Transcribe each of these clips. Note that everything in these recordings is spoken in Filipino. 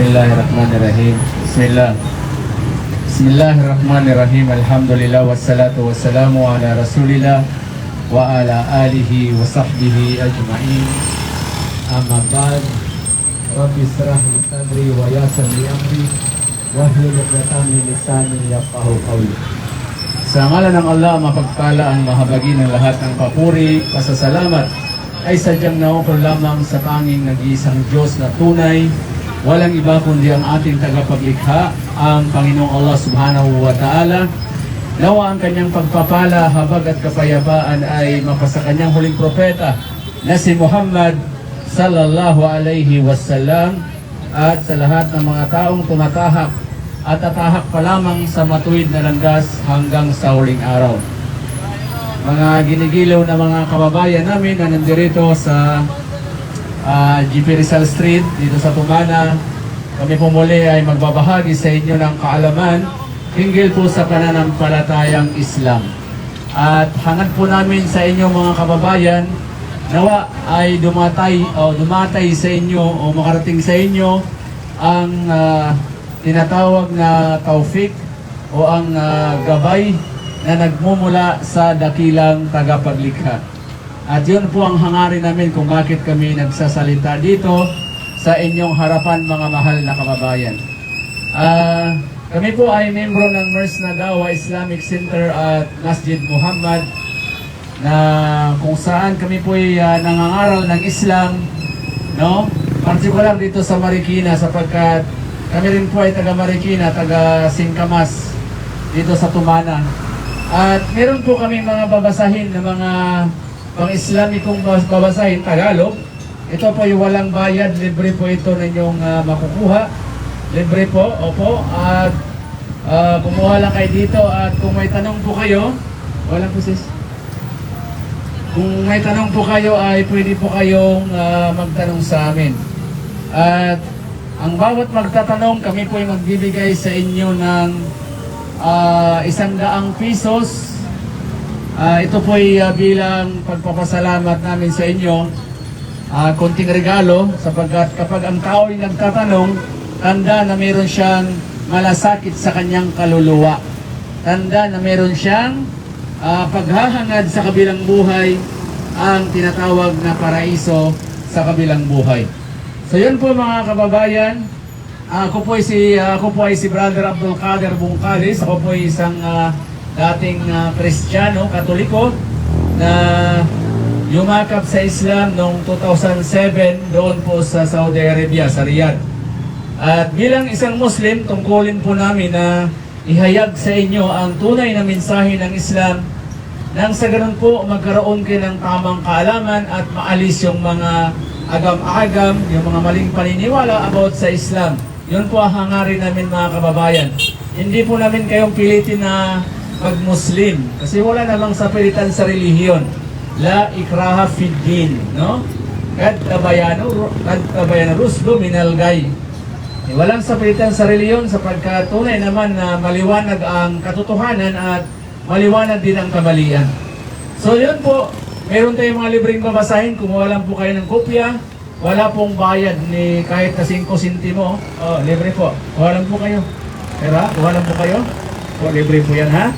Bismillahirrahmanirrahim. Bismillahirrahmanirrahim. Alhamdulillah wassalatu wassalamu ala Rasulillah wa ala alihi wa sahbihi ajma'in. Amma ba'd. Rabbi israh li sadri wa yassir li amri wahlul 'uqdatam min lisani yafqahu qawli. Sa ngalan ng Allah, mapagpala ang mahabagi ng lahat ng papuri, pasasalamat ay sadyang naukol lamang sa tanging nag-iisang Diyos na tunay. Walang iba kundi ang ating tagapaglikha, ang Panginoong Allah Subhanahu wa Ta'ala. Nawa ang kanyang pagpapala, habag at kapayapaan ay mapasa kanyang huling propeta na si Muhammad sallallahu alaihi wasallam, at sa lahat ng mga taong tumatahak at tatahak pa lamang sa matuwid na landas hanggang sa huling araw. Mga ginigilaw na mga kababayan namin na nandirito sa GP Rizal Street dito sa Tumana, kami po muli ay magbabahagi sa inyo ng kaalaman hinggil po sa pananampalatayang Islam. At hangad po namin sa inyo mga kababayan, nawa ay dumatay sa inyo o makarating sa inyo ang tinatawag na taufik o ang gabay na nagmumula sa dakilang tagapaglikha. At yun po ang hangarin namin kung bakit kami nagsasalita dito sa inyong harapan, mga mahal na kababayan. Kami po ay membro ng MERS Nagawa Islamic Center at Masjid Muhammad, na kung saan kami po ay nangangaral ng Islam, no? Partikular dito sa Marikina, sapagkat kami rin po ay taga Marikina, taga Singkamas dito sa Tumana. At meron po kami mga babasahin na mga pang-Islamikong babasahin, Tagalog. Ito po yung walang bayad, libre po ito ninyong makukuha. Libre po, opo. At kumuha lang kayo dito, at kung may tanong po kayo, walang po sis. Kung may tanong po kayo ay pwede po kayong magtanong sa amin. At ang bawat magtatanong, kami po ay magbibigay sa inyo ng 100 pesos. Ito po ay bilang pagpapasalamat namin sa inyo. Konting regalo, sapagkat kapag ang tao ay nagtatanong, tanda na meron siyang malasakit sa kanyang kaluluwa. Tanda na meron siyang paghahangad sa kabilang buhay, ang tinatawag na paraiso sa kabilang buhay. So yun po mga kababayan, ako po ay si Brother Abdul Qadir Bungkalis. Ako po ay isang dating Kristiyano, Katoliko, na yumakap sa Islam noong 2007 doon po sa Saudi Arabia, sa Riyadh. At bilang isang Muslim, tungkulin po namin na ihayag sa inyo ang tunay na mensahe ng Islam, nang sa ganun po magkaroon kayo ng tamang kaalaman at maalis yung mga agam-agam, yung mga maling paniniwala about sa Islam. Yun po ang hangarin namin mga kababayan. Hindi po namin kayong pilitin na mag-Muslim, kasi wala namang sapilitan sa relihiyon. La ikraha fid din, no? Kad tabayano rusdo minal gay. Walang sapilitan sa relihiyon, sapagkat tunay naman na maliwanag ang katotohanan at maliwanag din ang kamalian. So yun po, meron tayong mga libreng babasahin. Kumuha lang po kayo ng kopya. Wala pong bayad ni kahit na 5 sentimo. Libre po. Kuha lang po kayo. Pero kuha lang po kayo. Libre po yan, ha?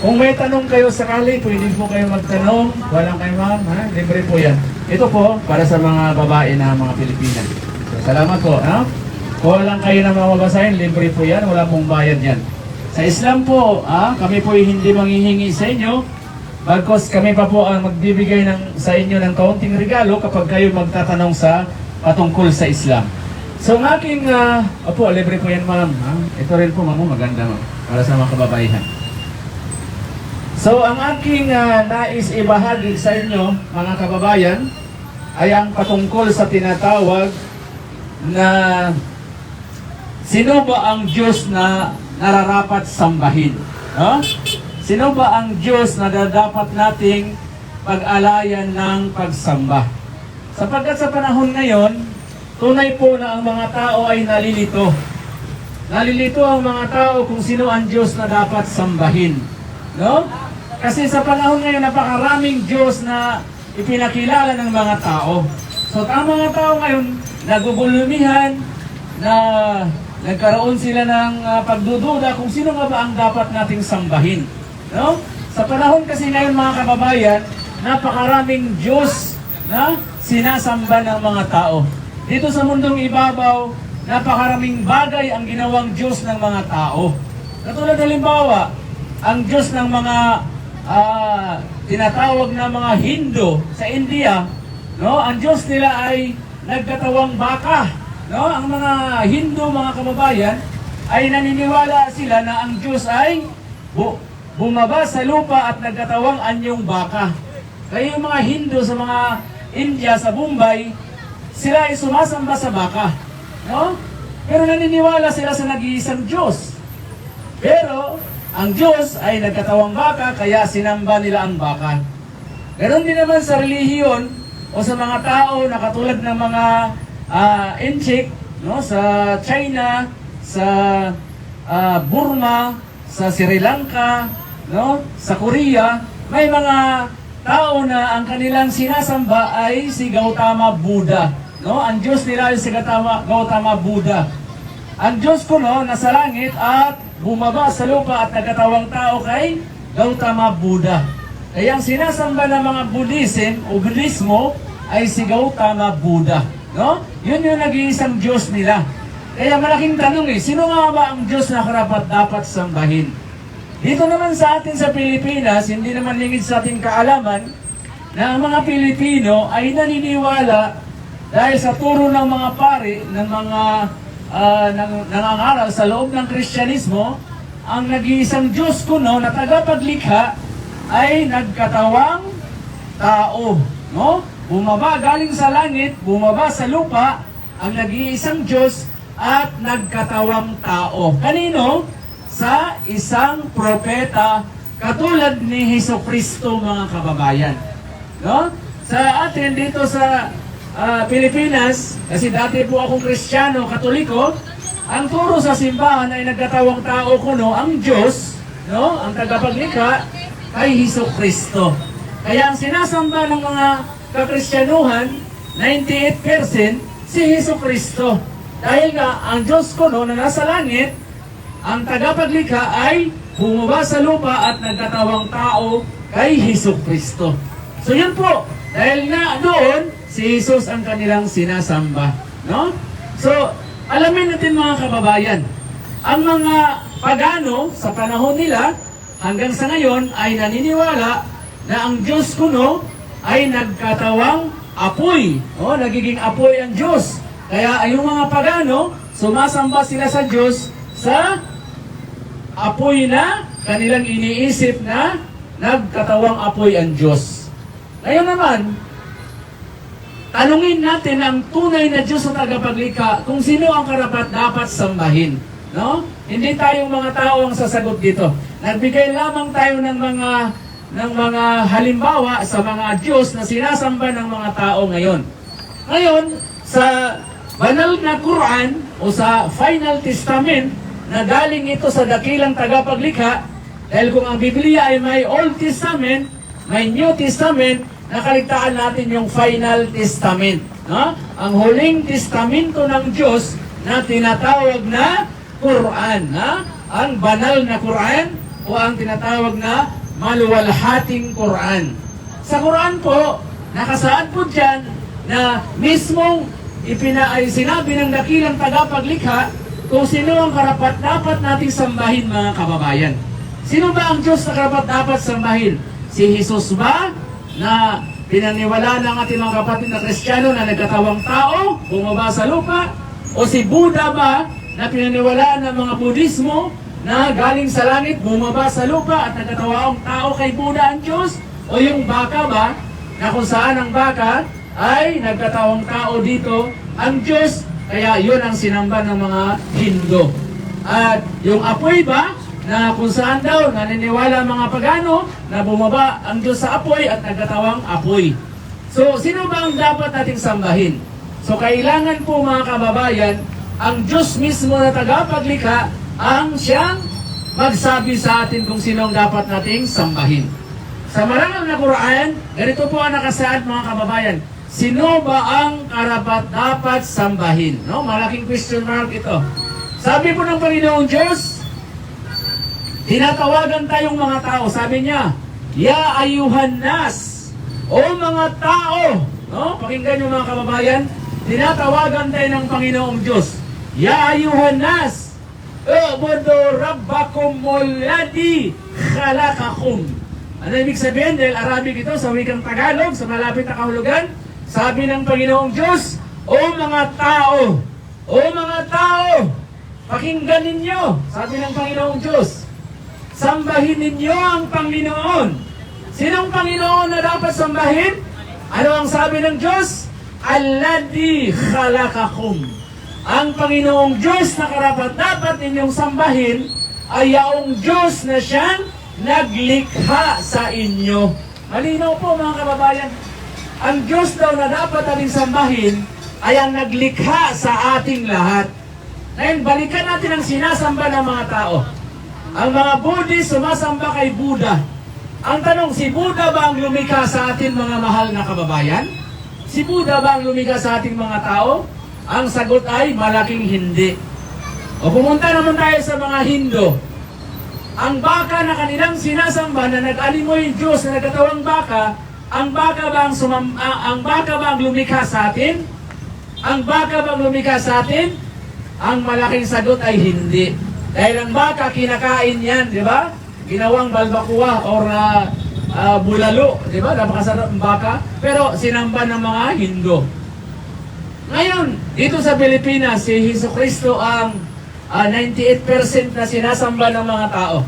Kung may tanong kayo sakali, pwede po kayo magtanong. Walang kayo, ma'am, ha? Libre po yan. Ito po, para sa mga babae na mga Pilipinas. So, salamat po, ha? Kuha lang kayo na mababasahin, libre po yan. Wala pong bayad yan. Sa Islam po, kami po hindi manghihingi sa inyo. Bagkos kami pa po ang magbibigay sa inyo ng kaunting regalo kapag kayo magtatanong sa patungkol sa Islam. So ang aking, libre po yan, ma'am. Ito rin po, ma'am, maganda, ma'am, para sa mga kababaihan. So ang aking nais ibahagi sa inyo, mga kababayan, ay ang patungkol sa tinatawag na sino ba ang Diyos na nararapat sambahin? No? Sino ba ang Diyos na dapat nating pag-alayan ng pagsamba? Sapagkat sa panahon ngayon, tunay po na ang mga tao ay nalilito. Nalilito ang mga tao kung sino ang Diyos na dapat sambahin. No? Kasi sa panahon ngayon, napakaraming Diyos na ipinakilala ng mga tao. So ang mga tao ngayon, nagugulumihan, na nagkaroon sila ng pagdududa kung sino nga ba ang dapat nating sambahin. No? Sa panahon kasi ngayon mga kababayan, napakaraming Diyos na sinasamba ng mga tao. Dito sa mundong ibabaw, napakaraming bagay ang ginawang Diyos ng mga tao. Katulad halimbawa, ang Diyos ng mga tinatawag na mga Hindu sa India, no? Ang Diyos nila ay nagkatawang baka. No? Ang mga Hindu, mga kababayan, ay naniniwala sila na ang Diyos ay bumaba sa lupa at nagkatawang anyong baka. Kaya yung mga Hindu sa mga India, sa Bombay, sila ay sumasamba sa baka. No? Pero naniniwala sila sa nag-iisang Diyos. Pero ang Diyos ay nagkatawang baka, kaya sinamba nila ang baka. Ganon din naman sa relihiyon o sa mga tao na katulad ng mga Inchik, no? Sa China, sa Burma, sa Sri Lanka, no? Sa Korea, may mga tao na ang kanilang sinasamba ay si Gautama Buddha. No? Ang Diyos nila ay si Gautama Buddha. Ang Diyos ko, no, nasa langit at bumaba sa lupa at nagkatawang tao kay Gautama Buddha. Kaya ang sinasamba ng mga Buddhism o Buddhismo ay si Gautama Buddha. No? Yun yung nag-iisang Diyos nila. Kaya malaking tanong sino nga ba ang Diyos na karapat dapat sambahin? Dito naman sa atin sa Pilipinas, hindi naman lingid sa ating kaalaman na ang mga Pilipino ay naniniwala dahil sa turo ng mga pari, ng mga nangangaral sa loob ng Kristyanismo, ang nag-iisang Diyos kuno na tagapaglikha ay nagkatawang tao. No? Bumaba galing sa langit, bumaba sa lupa, ang nag-iisang Diyos at nagkatawang tao. Kanino? Sa isang propeta katulad ni Hesukristo, mga kababayan. No? Sa atin dito sa Pilipinas, kasi dati po akong Kristiyano, Katoliko, ang turo sa simbahan ay nagkatawang tao kuno ang Diyos, no? Ang tagapaglikha ay Hesukristo. Kaya ang sinasamba ng mga kakristyanuhan, 98% si Hesukristo. Dahil nga, ang Diyos kuno na nasa langit, ang tagapaglikha ay bumaba sa lupa at nagkatawang tao kay Hesukristo. So yun po, dahil nga doon, si Jesus ang kanilang sinasamba. No? So, alamin natin mga kababayan, ang mga pagano sa panahon nila, hanggang sa ngayon ay naniniwala na ang Diyos kuno ay nagkatawang apoy. O, nagiging apoy ang Diyos. Kaya yung mga pagano, sumasamba sila sa Diyos sa apoy na kanilang iniisip na nagkatawang apoy ang Diyos. Ngayon naman, tanungin natin ang tunay na Diyos sa tagapaglikha kung sino ang karapat dapat sambahin. No? Hindi tayong mga tao ang sasagot dito. Nagbigay lamang tayo ng mga halimbawa sa mga Diyos na sinasamba ng mga tao ngayon. Ngayon, sa banal na Quran o sa Final Testament na galing ito sa dakilang tagapaglikha, dahil kung ang Biblia ay may Old Testament, may New Testament, nakaligtaan natin yung Final Testament. No? Ang huling testamento ng Diyos na tinatawag na Quran. Ang banal na Quran o ang tinatawag na maluwalhating Quran. Sa Quran po, nakasaad po dyan na mismong sinabi ng dakilang tagapaglikha kung sino ang karapat dapat nating sambahin, mga kababayan. Sino ba ang Diyos na karapat dapat sambahin? Si Jesus ba na pinaniwala ng ating mga kapatid na Kristiyano na nagkatawang tao, bumaba sa lupa? O si Buddha ba na pinaniwala ng mga Budismo na galing sa langit, bumaba sa lupa at nagkatawang tao kay Buddha ang Diyos? O yung baka ba na kung saan ang baka ay nagkatawang tao dito ang Diyos? Kaya yun ang sinamba ng mga Hindu. At yung apoy ba na kung saan daw naniniwala mga pagano na bumaba ang Diyos sa apoy at nagkatawang apoy. So, sino ba ang dapat nating sambahin? So, kailangan po mga kababayan, ang Diyos mismo na tagapaglikha ang siyang magsabi sa atin kung sino ang dapat nating sambahin. Sa marangal na Quran, ganito po ang nakasaad mga kababayan. Sino ba ang karapat-dapat sambahin? No? Malaking question mark ito. Sabi po ng Panginoong Diyos, tinatawagan tayong mga tao. Sabi niya, Ya ayuhan nas, o mga tao. No? Pakinggan yung mga kababayan. Tinatawagan tayo ng Panginoong Diyos. Ya ayuhan nas, ubudu rabbakum alladhi khalaqakum. Ano ibig sabihin? Dahil Arabic ito sa wikang Tagalog, sa malapit na kahulugan. Sabi ng Panginoong Diyos, O mga tao, pakinggan ninyo, sabi ng Panginoong Diyos, sambahin ninyo ang Panginoon. Sinong Panginoon na dapat sambahin? Ano ang sabi ng Diyos? Alladhi khalaqakum. Ang Panginoong Diyos na karapat-dapat ninyong sambahin ay yaong Diyos na siyang naglikha sa inyo. Malinaw po mga kababayan. Ang Diyos daw na dapat natin sambahin ay ang naglikha sa ating lahat. Ngayon, balikan natin ang sinasamba ng mga tao. Ang mga Buddhist sumasamba kay Buddha. Ang tanong, si Buddha ba ang lumikha sa atin mga mahal na kababayan? Si Buddha ba ang lumikha sa ating mga tao? Ang sagot ay malaking hindi. O pumunta naman tayo sa mga Hindu. Ang baka na kanilang sinasamba na nag-animoy yung Diyos na nagkatawang baka, ang baka ba ang lumikha sa atin? Ang baka bang lumikha sa atin? Ang malaking sagot ay hindi. Dahil ang baka, kinakain yan, di ba? Ginawang balbakuwa or bulalo, di ba? Napakasarap ang baka. Pero sinamba ng mga Hindu. Ngayon, dito sa Pilipinas, si Jesucristo ang 98% na sinasamba ng mga tao.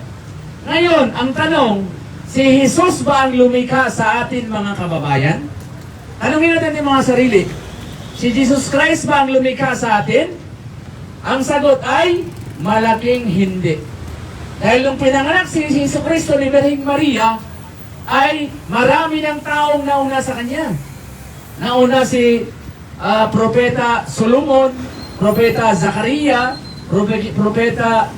Ngayon, ang tanong, si Jesus ba ang lumikha sa atin mga kababayan? Tanungin natin yung mga sarili. Si Jesus Christ ba ang lumikha sa atin? Ang sagot ay malaking hindi. Dahil nung pinanganak si Jesucristo ni Birheng Maria, ay marami ng taong nauna sa kanya. Nauna si Propeta Solomon, Propeta Zakaria, Propeta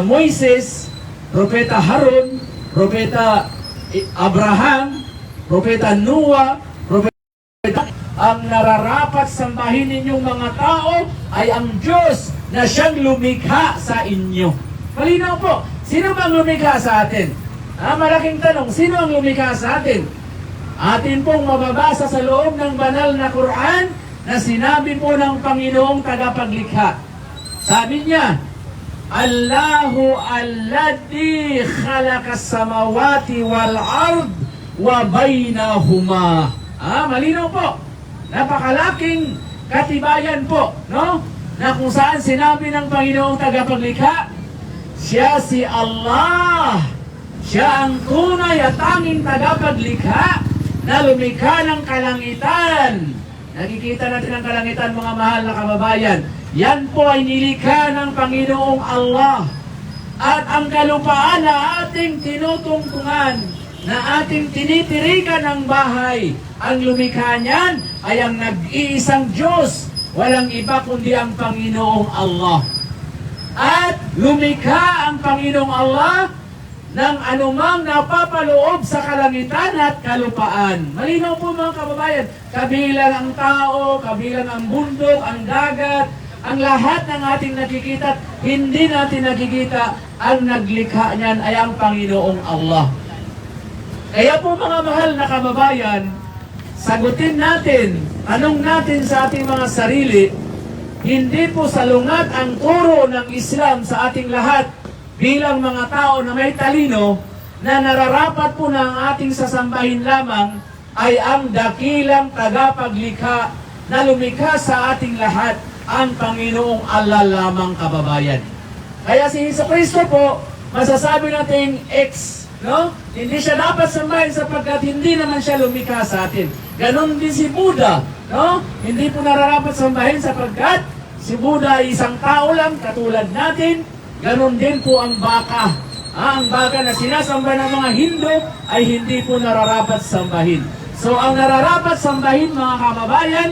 Moises, Propeta Harun, Propeta Abraham, Propeta Noah, Propeta. Ang nararapat sambahin ninyong mga tao ay ang Diyos na siyang lumikha sa inyo. Malinaw po, sino bang lumikha sa atin? Malaking tanong, sino ang lumikha sa atin? Atin pong mababasa sa loob ng banal na Quran na sinabi po ng Panginoong tagapaglikha. Sabi niya, Allahu alladhi khalaqas samawati wal ard wa bainahuma. Malinaw po. Napakalaking katibayan po, no? Na kung saan sinabi ng Panginoong tagapaglikha, siya si Allah. Siya ang tunay at tanging tagapaglikha na lumikha ng kalangitan. Nakikita natin ang kalangitan, mga mahal na kababayan. Yan po ay nilikha ng Panginoong Allah. At ang kalupaan na ating tinutungtungan, na ating tinitirikan ng bahay, ang lumikha niyan ay ang nag-iisang Diyos. Walang iba kundi ang Panginoong Allah. At lumikha ang Panginoong Allah ng anumang napapaloob sa kalangitan at kalupaan. Malinaw po mga kababayan, kabilang ang tao, kabilang ang bundok, ang dagat, ang lahat ng ating nakikita, hindi natin nakikita, ang naglikha niyan ay ang Panginoong Allah. Kaya po mga mahal na kababayan, sagutin natin, tanong natin sa ating mga sarili, hindi po salungat ang turo ng Islam sa ating lahat bilang mga tao na may talino na nararapat po na ang ating sasambahin lamang ay ang dakilang tagapaglikha na lumikha sa ating lahat, ang Panginoong Allah lamang kababayan. Kaya si Jesucristo po, masasabi natin no? Hindi siya dapat sambahin sapagkat hindi naman siya lumikha sa atin. Ganon din si Buddha, no? Hindi po nararapat sambahin sapagkat si Buddha ay isang tao lang katulad natin. Ganon din po ang baka. Ang baka na sinasamba ng mga Hindu ay hindi po nararapat sambahin. So ang nararapat sambahin mga kababayan,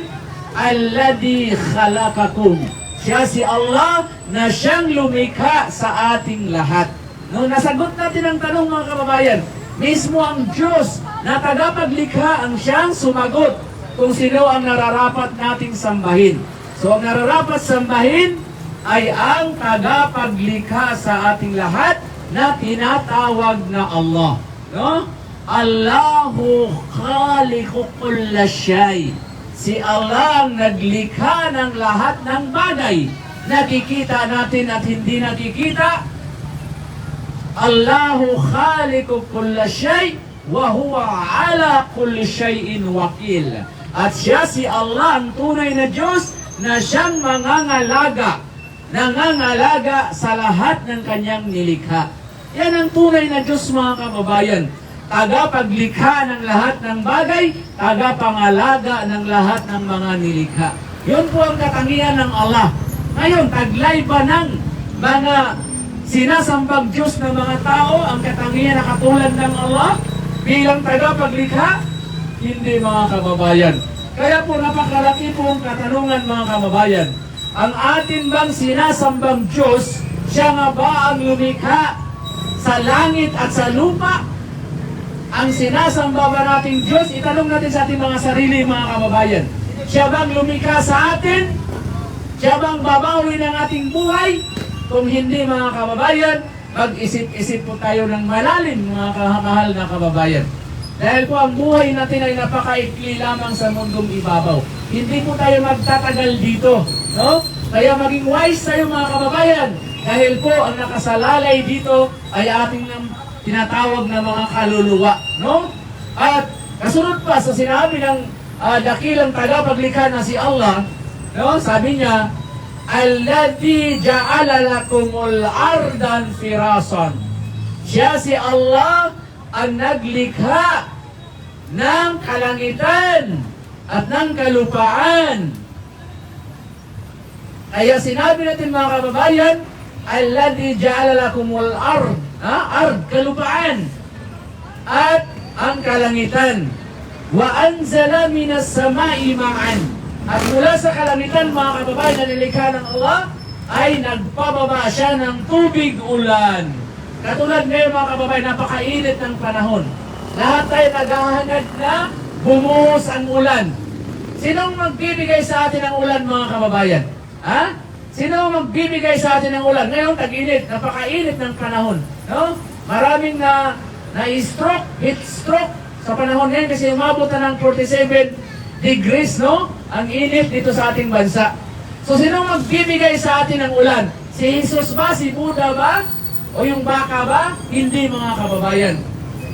alladhi khalaqakum. Siya si Allah na siyang lumikha sa ating lahat. Nung nasagot natin ang tanong mga kababayan, mismo ang Diyos na tagapaglikha ang siyang sumagot kung sino ang nararapat nating sambahin. So ang nararapat sambahin ay ang tagapaglikha sa ating lahat na tinatawag na Allah. No? Allahu khaliqu kulla shay. Si Allah ang naglikha ng lahat ng bagay. Nakikita natin at hindi nakikita. Allahu khaliqu kulla shay wa huwa ala kulli shay'in wakil. At siya si Allah ang tunay na Diyos na siyang nangangalaga sa lahat ng kanyang nilikha. Yan ang tunay na Diyos, mga kababayan. Tagapaglikha ng lahat ng bagay, tagapangalaga ng lahat ng mga nilikha. Yun po ang katangian ng Allah. Ngayon, taglay ba ng mga sinasambang Diyos ng mga tao ang katangian na katulad ng Allah bilang tagapaglikha? Hindi, mga kababayan. Kaya po napakalaki po ang katanungan, mga kababayan. Ang atin bang sinasambang Diyos, siya nga ba ang lumikha sa langit at sa lupa? Ang sinasamba ba nating Diyos, itanong natin sa ating mga sarili, mga kababayan. Siya bang lumikha sa atin? Siya bang babawi ng ating buhay? Kung hindi, mga kababayan, mag-isip-isip po tayo ng malalim, mga kamahal na kababayan. Dahil po ang buhay natin ay napakaikli lamang sa mundong ibabaw. Hindi po tayo magtatagal dito, no? Kaya maging wise tayo, mga kababayan. Dahil po ang nakasalalay dito ay ating tinatawag na mga kaluluwa, no? At kasunod pa sa sinabi ng dakilang tagapaglikha na si Allah, no? Sabi niya, Alladhi ja'ala lakumul ardan firasan. Siya si Allah ang naglikha ng kalangitan at ng kalupaan. Kaya sinabi natin, mga kababayan, Alladhi ja'ala lakumul ard, kalupaan, at ang kalangitan. Wa anzala minas sama'i ma'an. At mula sa kalangitan, mga kababayan, na nilikha ng Allah, ay nagpababa siya ng tubig ulan. Katulad ngayon, mga kababayan, napakainit ng panahon. Lahat tayo naghahangad na bumuhos ang ulan. Sinong magbibigay sa atin ng ulan, mga kababayan? Ha? Sino magbibigay sa atin ng ulan? Ngayon, tag-init, napakainit ng panahon. No? Maraming na-stroke, heat stroke sa panahon ngayon kasi umabot na ng 47 degrees, no? Ang init dito sa ating bansa. So, sino magbibigay sa atin ng ulan? Si Jesus ba? Si Buddha ba? O yung baka ba? Hindi, mga kababayan.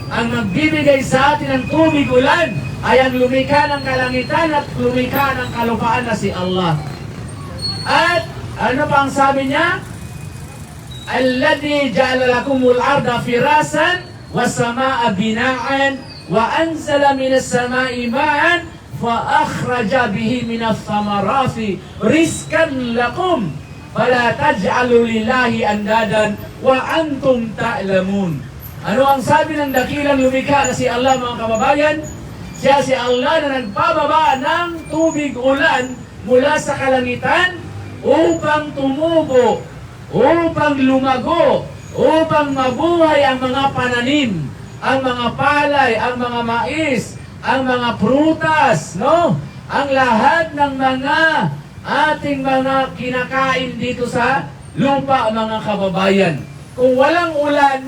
Ang magbibigay sa atin ng tubig ulan ay ang lumikha ng kalangitan at lumikha ng kalupaan na si Allah. At ano pa ang sabi niya? Alladhi ja'ala lakumul arda firasan was samaa bina'an wa anzala minas sama'i ma'an fa akhraja bihi minas samarati rizqan lakum fala taj'alu lillahi andadan wa antum ta'lamun. Ano ang sabi ng dakilang lumikha na si Allah, mga kababayan? Siya si Allah na nagpababa ng tubig ulan mula sa kalangitan upang tumubo, upang lumago, upang mabuhay ang mga pananim, ang mga palay, ang mga mais, ang mga prutas, no? Ang lahat ng mga ating mga kinakain dito sa lupa, mga kababayan. Kung walang ulan,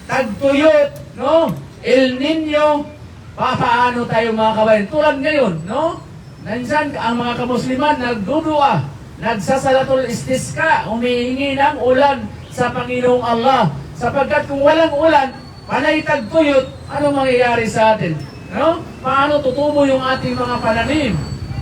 tagtuyot, no? El Nino, paano tayo, mga kababayan? Tulad ngayon, no? Nandiyan ang mga kamusliman nagdudua, nagsasalatul istisqa, humihingi ng ulan sa Panginoong Allah. Sapagkat kung walang ulan, panay tagtuyot, ano mangyayari sa atin? No? Paano tutubo yung ating mga pananim?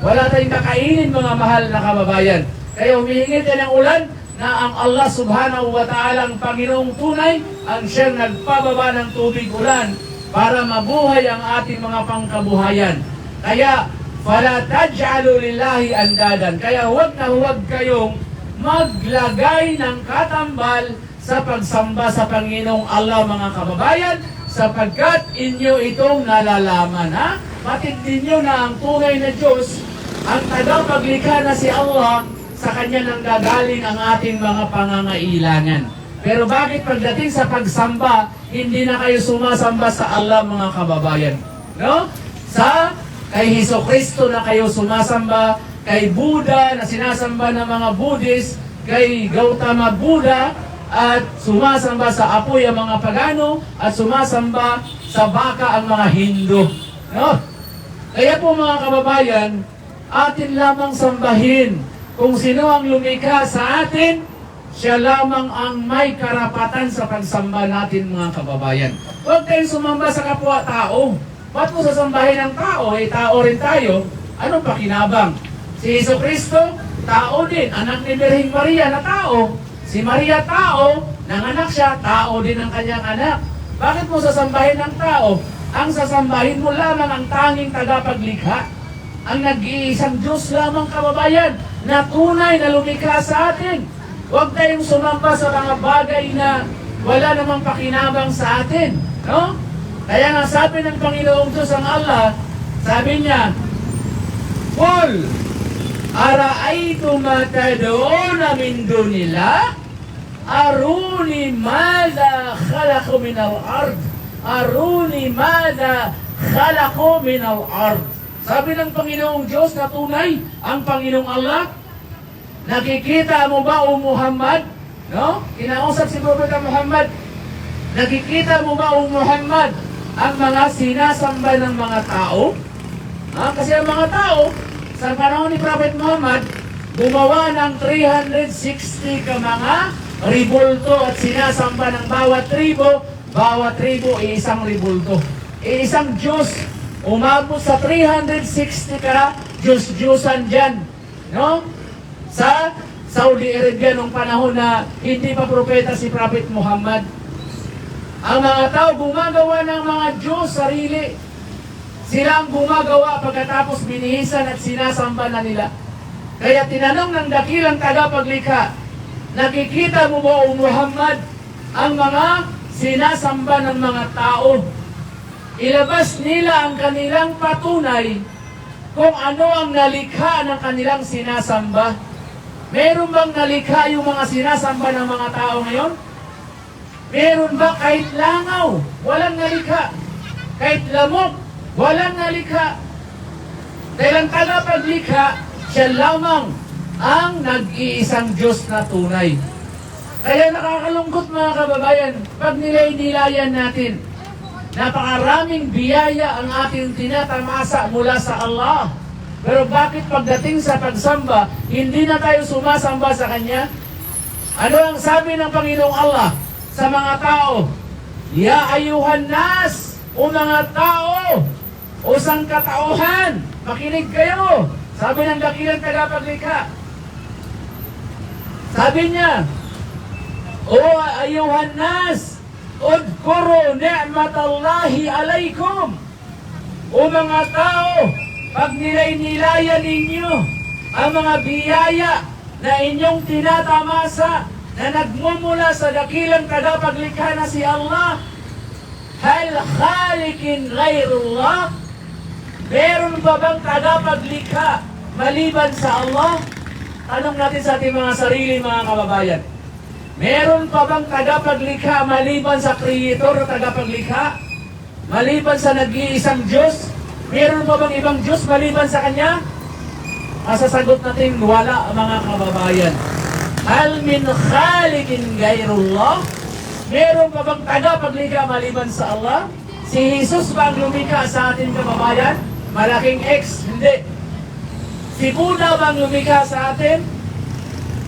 Wala tayong kakainin, mga mahal na kababayan. Kaya humihingi tayo ng ulan na ang Allah subhanahu wa ta'ala, ang Panginoong tunay, ang siyang nagpababa ng tubig ulan para mabuhay ang ating mga pangkabuhayan. Kaya, fala taj'alu lillahi andadan. Kaya huwag na huwag kayong maglagay ng katambal sa pagsamba sa Panginoong Allah, mga kababayan, sapagkat inyo itong nalalaman. Ha? Matindi nyo na ang tunay na Diyos, ang tagapaglikha na si Allah, sa Kanya nang gagaling ang ating mga pangangailangan. Pero bakit pagdating sa pagsamba, hindi na kayo sumasamba sa Allah, mga kababayan? No? kay Hesukristo na kayo sumasamba, kay Buddha na sinasamba ng mga Buddhist, kay Gautama Buddha, at sumasamba sa apoy ang mga pagano, at sumasamba sa baka ang mga Hindu. No? Kaya po mga kababayan, atin lamang sambahin kung sino ang lumikha sa atin, siya lamang ang may karapatan sa pagsamba natin mga kababayan. Huwag tayong sumamba sa kapwa-tao. Ba't mo sasambahin ang tao? Eh, tao rin tayo. Anong pakinabang? Si Hesukristo, tao din. Anak ni Birheng Maria na tao. Si Maria tao, nanganak siya, tao din ang kanyang anak. Bakit mo sasambahin ang tao? Ang sasambahin mo lamang ang tanging tagapaglikha. Ang nag-iisang Diyos lamang kababayan na tunay na lumikha sa atin. Huwag tayong sumamba sa mga bagay na wala namang pakinabang sa atin. No? Kaya nga sabi ng Panginoong Diyos ang Allah, sabi niya, Qul, ara'aytum ma tad'una min dunillah? Aruni madha khalaqu min al-ard. Aruni madha khalaqu min al-ard. Sabi ng Panginoong Diyos na tunay, ang Panginoong Allah, nakikita mo ba o Muhammad? No? Kinausap si Propeta Muhammad. Nakikita mo ba o Muhammad ang mga sinasamba ng mga tao? Kasi ang mga tao, sa panahon ni Prophet Muhammad, gumawa ng 360 ka mga ribulto at sinasamba ng bawat tribo isang ribulto. Isang Diyos, umabot sa 360 ka Diyos-Diyosan dyan. No? Sa Saudi Arabia nung panahon na hindi pa propeta si Prophet Muhammad. Ang mga tao gumagawa ng mga Diyos sarili. Sila ang gumagawa pagkatapos binihisan at sinasamba na nila. Kaya tinanong ng dakilang tagapaglikha, nakikita mo ba o Muhammad ang mga sinasamba ng mga tao? Ilabas nila ang kanilang patunay kung ano ang nalikha ng kanilang sinasamba. Meron bang nalikha yung mga sinasamba ng mga tao ngayon? Meron ba kahit langaw? Walang nalikha. Kahit lamok? Walang nalikha. Dahil ang tagapaglikha, siya lamang ang nag-iisang Diyos na tunay. Kaya nakakalungkot mga kababayan, pag nilay-nilayan natin, napakaraming biyaya ang ating tinatamasa mula sa Allah. Pero bakit pagdating sa pagsamba, hindi na tayo sumasamba sa Kanya? Ano ang sabi ng Panginoong Allah sa mga tao? Ya ayuhan nas, o mga tao, o sangkatauhan, makinig kayo. Sabi ng dakilang tagapaglikha. Sabi niya, o ayuhan nas, udkuru ni'matallahi alaykum. O mga tao, pag nilay-nilayan ninyo ang mga biyaya na inyong tinatamasa na nagmumula sa dakilang tagapaglikha na si Allah, hal khalikin ghayrullah? Meron ba bang tagapaglikha maliban sa Allah? Tanong natin sa ating mga sarili mga kababayan. Meron pa bang tagapaglikha maliban sa Creator na tagapaglikha? Maliban sa nag-iisang Diyos? Meron pa bang ibang Diyos maliban sa Kanya? Masasagot natin, wala mga kababayan. Hal min khalikin gayrullah? Meron pa bang tagapaglikha maliban sa Allah? Si Jesus ba ang lumikha sa atin kababayan? Malaking X? Hindi. Si Buddha ba ang lumikha sa atin?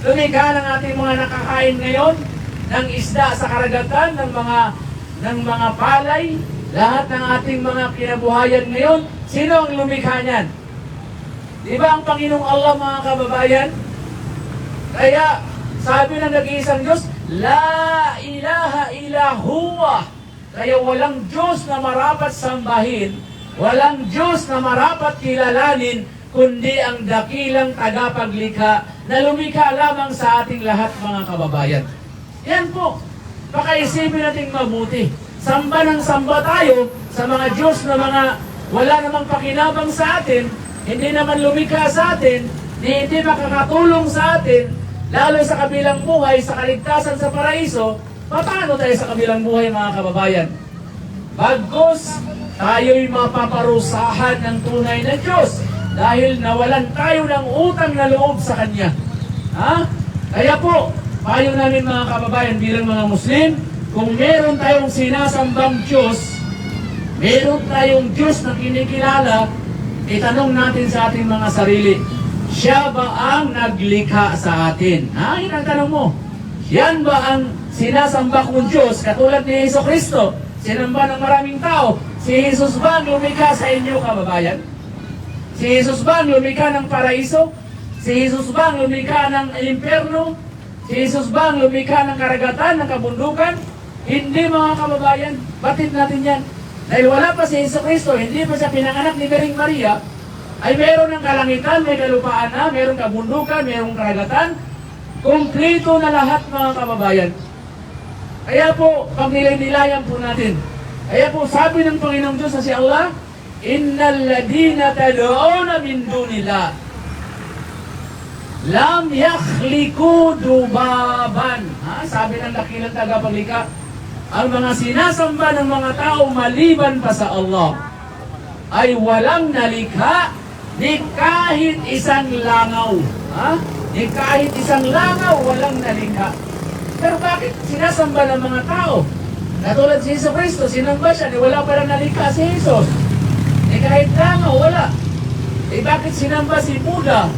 Lumikha ng ating mga nakakain ngayon ng isda sa karagatan, ng mga palay, lahat ng ating mga kinabuhayan ngayon. Sino ang lumikha niyan? Di ba ang Panginoong Allah mga kababayan? Kaya sabi ng nag-iisang Diyos, La ilaha illa huwa. Kaya walang Diyos na marapat sambahin, walang Diyos na marapat kilalanin, kundi ang dakilang tagapaglikha na lumikha lamang sa ating lahat mga kababayan. Yan po, pakaisipin natin mabuti. Samba ng samba tayo sa mga Diyos na mga wala namang pakinabang sa atin, hindi naman lumikha sa atin, hindi makakatulong sa atin, lalo sa kabilang buhay, sa kaligtasan sa paraiso. Paano tayo sa kabilang buhay mga kababayan? Bagkus, tayo'y mapaparusahan ng tunay na Diyos dahil nawalan tayo ng utang na loob sa Kanya. Kaya po, payo namin mga kababayan bilang mga Muslim, kung meron tayong sinasambang Diyos, meron tayong Diyos na kinikilala, itanong natin sa ating mga sarili, siya ba ang naglikha sa atin? Yun ang tanong mo. Yan ba ang sinasamba kong Diyos katulad ni Jesucristo? Sinamba ng maraming tao. Si Jesus ba ang lumikha sa inyo, kababayan? Si Jesus ba ang lumikha ng paraiso? Si Jesus ba ang lumikha ng impyerno? Si Jesus ba ang lumikha ng karagatan, ng kabundukan? Hindi, mga kababayan. Batid natin yan. Dahil wala pa si Jesucristo, hindi pa siya pinanganak ni Bering Maria, ay meron ng kalangitan, may kalupaan na, meron kabundukan, merong karagatan. Kumplito na lahat, mga kababayan. Kaya po, pag nilay-nilayan po natin, kaya po sabi ng Panginoong Diyos sa si Allah, innal ladina tad'una min dunillah lam yakhliqu dubaban. Sabi ng dakilang tagapaglikha, ang mga sinasamba ng mga tao maliban pa sa Allah ay walang nalikha ni kahit isang langaw. Ni kahit isang langaw walang nalikha. Pero bakit sinasamba ng mga tao? Katulad si Jesucristo, sinamba siya, wala pa lang nalikha si Jesus. Kahit langaw, wala. Bakit sinamba si Buddha?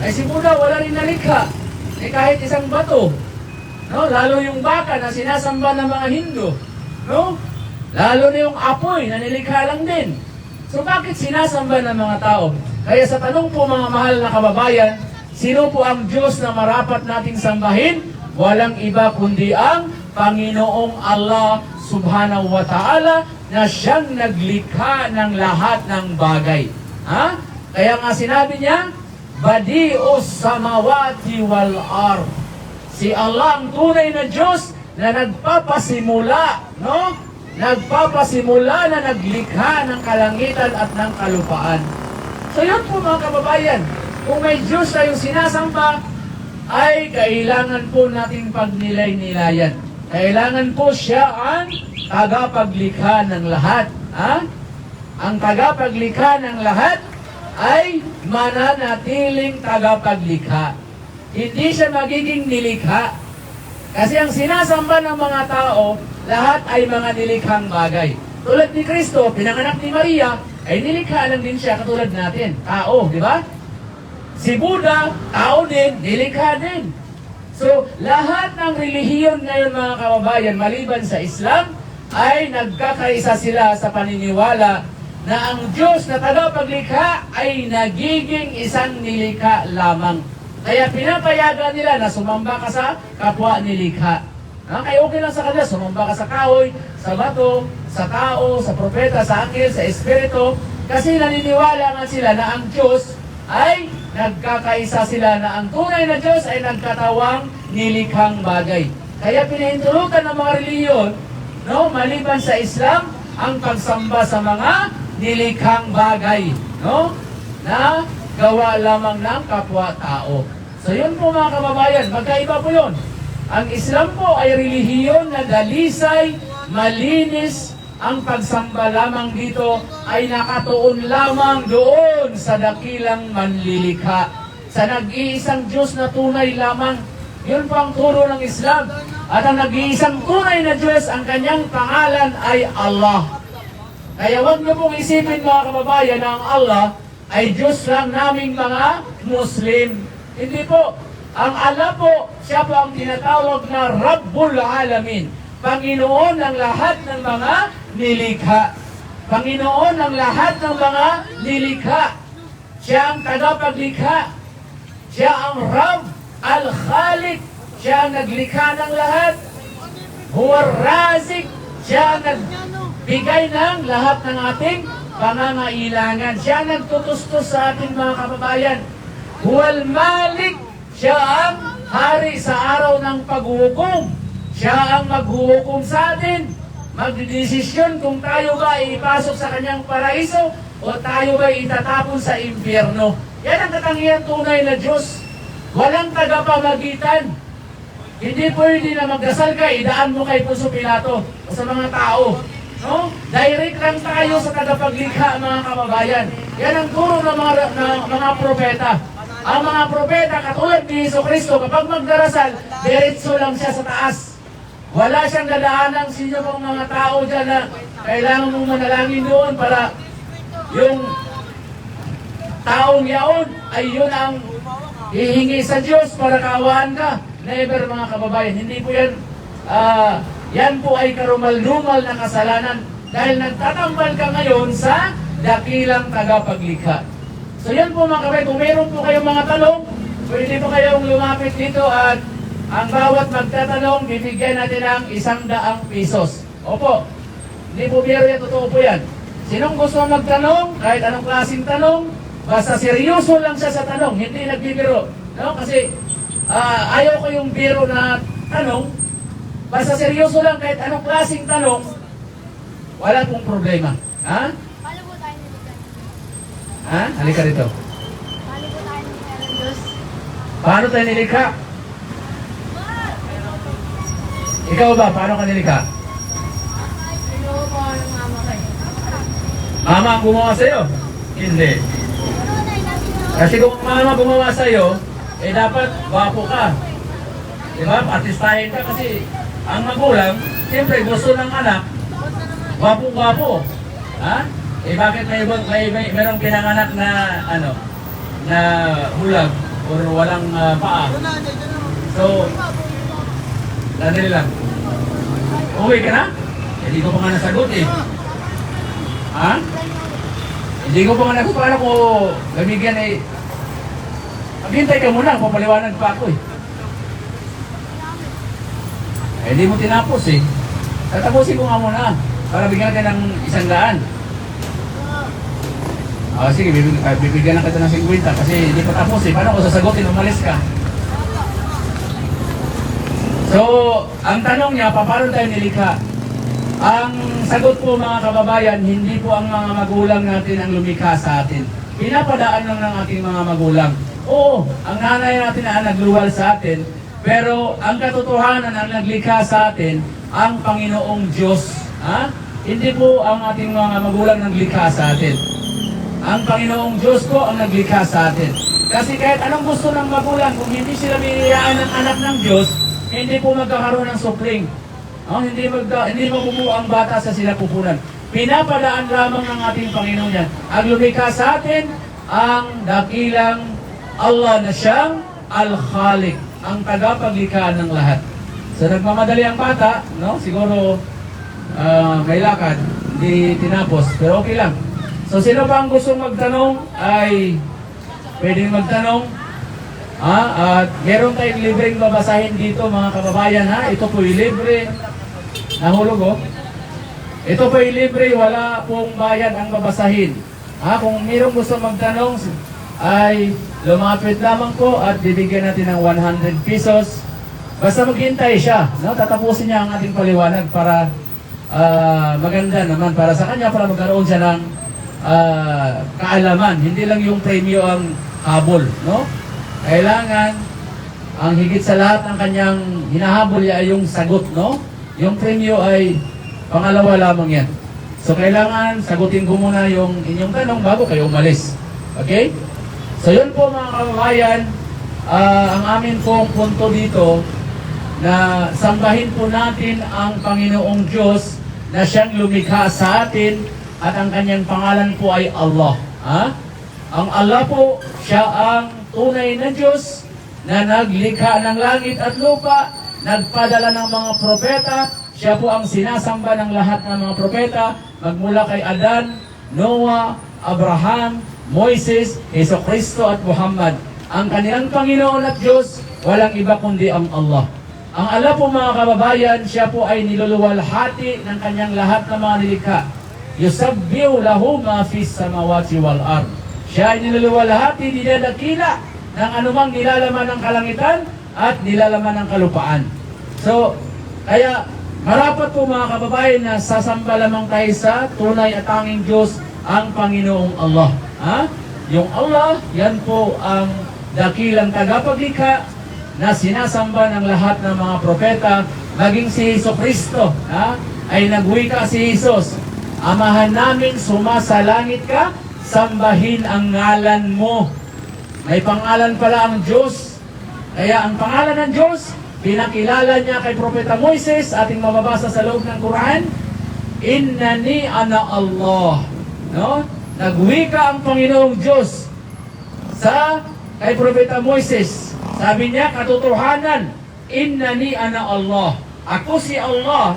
Si Buddha wala rin nalikha. Kahit isang bato. Lalo yung baka na sinasamba ng mga Hindu. Lalo na yung apoy na nilikha lang din. So bakit sinasamba ng mga tao? Kaya sa tanong po mga mahal na kababayan, sino po ang Diyos na marapat nating sambahin? Walang iba kundi ang Panginoong Allah Subhanahu wa Ta'ala na siyang naglikha ng lahat ng bagay. Kaya nga sinabi niya, Badi'us samawati wal ard. Si Allah ang tunay na Diyos na nagpapasimula, Nagpapasimula na naglikha ng kalangitan at ng kalupaan. So yun po mga kababayan, kung may Diyos tayong sinasamba, ay kailangan po nating pagnilay-nilayan. Kailangan po siya ang tagapaglikha ng lahat. Ang tagapaglikha ng lahat ay mananatiling tagapaglikha. Hindi siya magiging nilikha. Kasi ang sinasamba ng mga tao, lahat ay mga nilikhang bagay. Tulad ni Kristo, pinanganak ni Maria, ay nilikha lang din siya katulad natin. Tao, di ba? Si Buddha, tao din, nilikha din. So, lahat ng relihiyon ngayon mga kababayan, maliban sa Islam, ay nagkakaisa sila sa paniniwala na ang Diyos na tagapaglikha ay nagiging isang nilikha lamang. Kaya pinapayagan nila na sumamba ka sa kapwa nilikha. Kaya okay lang sa kanila, sumamba ka sa kahoy, sa bato, sa tao, sa propeta, sa anghel, sa espiritu, kasi naniniwala nga sila na ang Diyos ay nagkakaisa sila, na ang tunay na Diyos ay nagkatawang nilikhang bagay. Kaya pinahintulutan ng mga reliyon, maliban sa Islam, ang pagsamba sa mga nilikhang bagay, na gawa lamang ng kapwa-tao. So yun po mga kababayan, magkaiba po yun. Ang Islam po ay relihiyon na dalisay, malinis. Ang pagsamba lamang dito ay nakatuon lamang doon sa dakilang manlilikha, sa nag-iisang Diyos na tunay lamang. Yun po ang turo ng Islam. At ang nag-iisang tunay na Diyos, ang kanyang pangalan ay Allah. Kaya huwag niyo pong isipin mga kababayan na ang Allah ay Diyos lang naming mga Muslim. Hindi po. Ang Allah po, siya po ang tinatawag na Rabbul Alamin. Panginoon ng lahat ng mga nilikha. Panginoon ng lahat ng mga nilikha. Siya ang tagapaglikha. Siya ang Rabb Al-Khaliq. Siya ang naglikha ng lahat. Huwa Razik. Siya ang nagbigay ng lahat ng ating pangangailangan. Siya ang nagtutustos sa ating mga kababayan. Huwal Malik. Siya ang hari sa araw ng paghuhukom. Siya ang maghuhukom sa atin. Magdidesisyon kung tayo ba ipasok sa kanyang paraiso o tayo ba itatapon sa impyerno. Yan ang katangian tunay na Diyos. Walang tagapamagitan. Hindi pwede na magdasal ka, idaan mo kay Poncio Pilato o sa mga tao. No? Direct lang tayo sa tagapaglikha, mga kababayan. Yan ang turo ng mga propeta. Ang mga propeta, katulad ni Jesucristo, kapag magdarasal, diretso lang siya sa taas. Wala siyang dadaanan sinyo pong mga tao dyan na kailangan mong manalangin doon para yung taong yaon ay yun ang hihingi sa Diyos para kaawaan ka. Never, mga kababayan. Hindi po yan, yan po ay karumal-rumal na kasalanan dahil nagtatambal ka ngayon sa dakilang tagapaglikha. So yan po, mga kababayan, kung meron po kayong mga tanong, pwede po kayong lumapit dito at ang bawat magtatanong, bibigyan natin ng 100 pesos. Opo, hindi po biro yan, totoo po yan. Sinong gusto magtanong, kahit anong klaseng tanong, basta seryoso lang siya sa tanong, hindi nagbibiro. No? Kasi ayaw ko yung biro na tanong, basta seryoso lang kahit anong klaseng tanong, wala pong problema. Ha? Paano po tayo niligtan? Ha? Halika rito. Paano po tayo niligtan ng Diyos? Paano tayo nilikha? Ikaw ba, paano ka nilikha? Ano po ang mama kayo? Mama ang gumawa sa'yo? Hindi. Kasi kung mama gumawa sa'yo, eh dapat gwapo ka. Diba? Artistahin ka kasi ang magulang, siyempre gusto ng anak, gwapo-gwapo. Ha? Eh bakit merong pinanganak na na hulag or walang paa? So, sandali lang. Uwi ka na? Hindi ko pa nga nasagot eh. Ha? Hindi ko pa nga nasagot. Paano ko gamigyan eh? Maghintay ka muna, papaliwanag pa ako eh. Eh, hindi mo tinapos eh. Tatapusin ko nga muna para bigyan natin ng 100. Sige, bibigyan na kita ng 50 kasi hindi pa tapos eh. Paano ko sasagutin? Umalis ka. So, ang tanong niya, paano tayo nilikha? Ang sagot po, mga kababayan, hindi po ang mga magulang natin ang lumikha sa atin. Pinapadaan lang ng ating mga magulang. Oo, ang nanay natin ang nagluwal sa atin, pero ang katotohanan ang naglikha sa atin, ang Panginoong Diyos. Ha? Hindi po ang ating mga magulang naglikha sa atin. Ang Panginoong Diyos po ang naglikha sa atin. Kasi kahit anong gusto ng magulang, kung hindi sila biniyayaan ng anak ng Diyos, hindi po magkakaroon ng supling. Hindi mabubuo ang bata sa sila pupunan. Pinapadaan lamang ng ating Panginoon yan. Ang lumikha sa atin, ang dakilang Allah na siyang Al-Khaliq, ang tagapaglikha ng lahat. So nagmamadali ang bata, no? Siguro may lakad, hindi tinapos, pero okay lang. So sino pa ang gustong magtanong ay pwedeng magtanong. At meron tayong libreng babasahin dito, mga kababayan, ha? Ito po'y libre. Nahulog, oh. Ito po'y libre, wala pong bayan ang babasahin. Kung mayroong gusto magtanong, ay lumapit lamang po at bibigyan natin ng 100 pesos. Basta maghintay siya, no? Tatapusin niya ang ating paliwanag para maganda naman para sa kanya, para magkaroon siya ng kaalaman. Hindi lang yung premyo ang habol, no? Kailangan, ang higit sa lahat ng kanyang hinahabol ay yung sagot, no? Yung premyo ay pangalawa lamang yan. So, kailangan sagutin ko muna yung inyong tanong bago kayo umalis. Okay? So, yun po, mga kababayan, ang amin pong punto dito na sambahin po natin ang Panginoong Diyos na siyang lumikha sa atin at ang kanyang pangalan po ay Allah. Ang Allah po, siya ang tunay na Diyos na naglikha ng langit at lupa, nagpadala ng mga propeta. Siya po ang sinasamba ng lahat ng mga propeta, magmula kay Adan, Noah, Abraham, Moises, Jesucristo at Muhammad. Ang kanilang Panginoon at Diyos, walang iba kundi ang Allah. Ang Allah po, mga kababayan, siya po ay niluluwalhati ng kanyang lahat ng mga nilikha. Yusabbihu lahu ma fis samawati wal ard. Siya ay niluluwalhati, dinadakila ng anumang nilalaman ng kalangitan at nilalaman ng kalupaan. So, kaya marapat po, mga kababayan, na sasamba lamang tayo sa tunay at tanging Diyos, ang Panginoong Allah. Yung Allah, yan po ang dakilang tagapaglikha na sinasamba ng lahat ng mga propeta, maging si Jesucristo. ay nagwika si Jesus, Amahan namin, sumasalangit ka, sambahin ang ngalan mo. May pangalan pala ang Diyos. Kaya ang pangalan ng Diyos, pinakilala niya kay Propeta Moises, ating mababasa sa loob ng Quran, Innani ana Allah. No? Nagwika ang Panginoong Diyos sa kay Propeta Moises. Sabi niya, katotohanan, Innani ana Allah. Ako si Allah,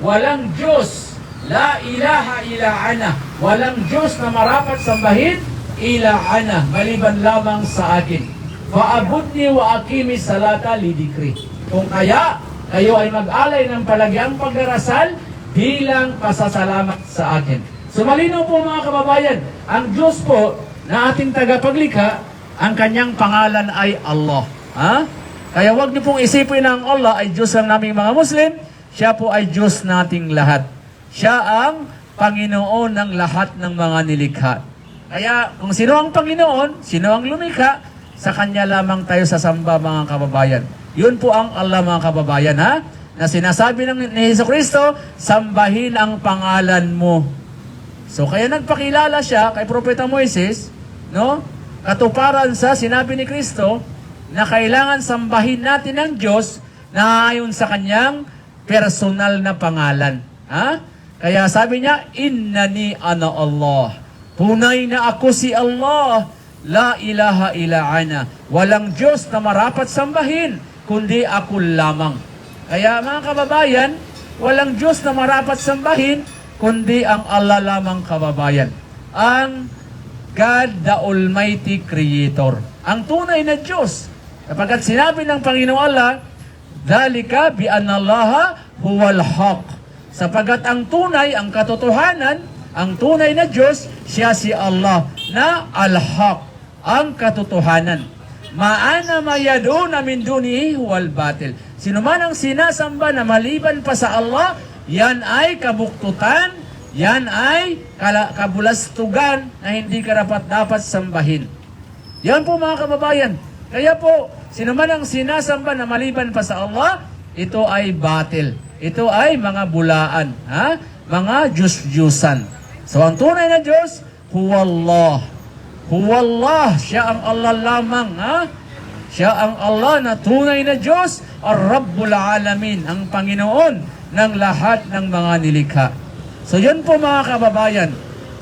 walang Diyos, la ilaha illa ana. Walang Diyos na marapat sambahin, illa ana, maliban lamang sa akin. Fa'abudni wa aqimi salata lidikri. Kung kaya, kayo ay mag-alay ng palagyang pagdarasal bilang pasasalamat sa akin. So malinaw po mga kababayan, ang Diyos po na ating tagapaglikha, ang kanyang pangalan ay Allah. Ha? Kaya wag niyo pong isipin na ang Allah ay Diyos ng naming mga Muslim, siya po ay Diyos nating lahat. Siya ang Panginoon ng lahat ng mga nilikha. Kaya kung sino ang Panginoon, sino ang lumikha, sa Kanya lamang tayo sasamba mga kababayan. Yun po ang Allah mga kababayan, ha? Na sinasabi ni Jesucristo, sambahin ang pangalan mo. So kaya nagpakilala siya kay Propeta Moises, no? Katuparan sa sinabi ni Kristo na kailangan sambahin natin ang Diyos na ayon sa kanyang personal na pangalan. Ha? Kaya sabi niya, Innani ana Allah. Tunay na ako si Allah. La ilaha illa ana. Walang Diyos na marapat sambahin, kundi ako lamang. Kaya mga kababayan, walang Diyos na marapat sambahin, kundi ang Allah lamang kababayan. Ang God, the Almighty Creator. Ang tunay na Diyos. Kapag sinabi ng Panginoong Allah, Dhalika bi anallaha huwal haq. Sapagat ang tunay, ang katotohanan, ang tunay na Diyos, siya si Allah na al-haq, ang katotohanan. Maana mayaduna min dunihi huwal batil. Sino man ang sinasamba na maliban pa sa Allah, yan ay kabuktutan, yan ay kabulastugan na hindi karapat-dapat sambahin. Yan po mga kababayan. Kaya po, sino man ang sinasamba na maliban pa sa Allah, ito ay batil. Ito ay mga bulaan, ha? Mga Diyos-Diyusan. So ang tunay na Diyos, Huwallah. Huwallah, siya ang Allah lamang, ha? Siya ang Allah na tunay na Diyos, Ar-Rabbul Alamin, ang Panginoon ng lahat ng mga nilikha. So yun po mga kababayan,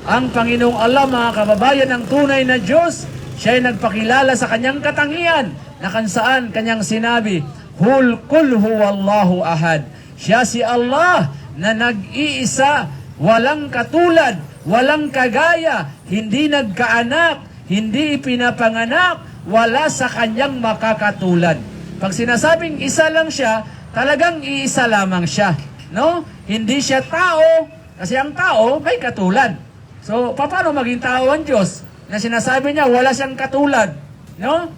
ang Panginoong Allah mga kababayan, ang tunay na Diyos, siya ay nagpakilala sa kanyang katangian, na kansaan kanyang sinabi, Kul huwallahu ahad. Siya si Allah na nag-iisa, walang katulad, walang kagaya, hindi nagkaanak, hindi ipinapanganak, wala sa kanyang makakatulad. Pag sinasabing isa lang siya, talagang iisa lamang siya. No? Hindi siya tao, kasi ang tao may katulad. So, paano maging tao ang Diyos? Na sinasabi niya, wala siyang katulad. No?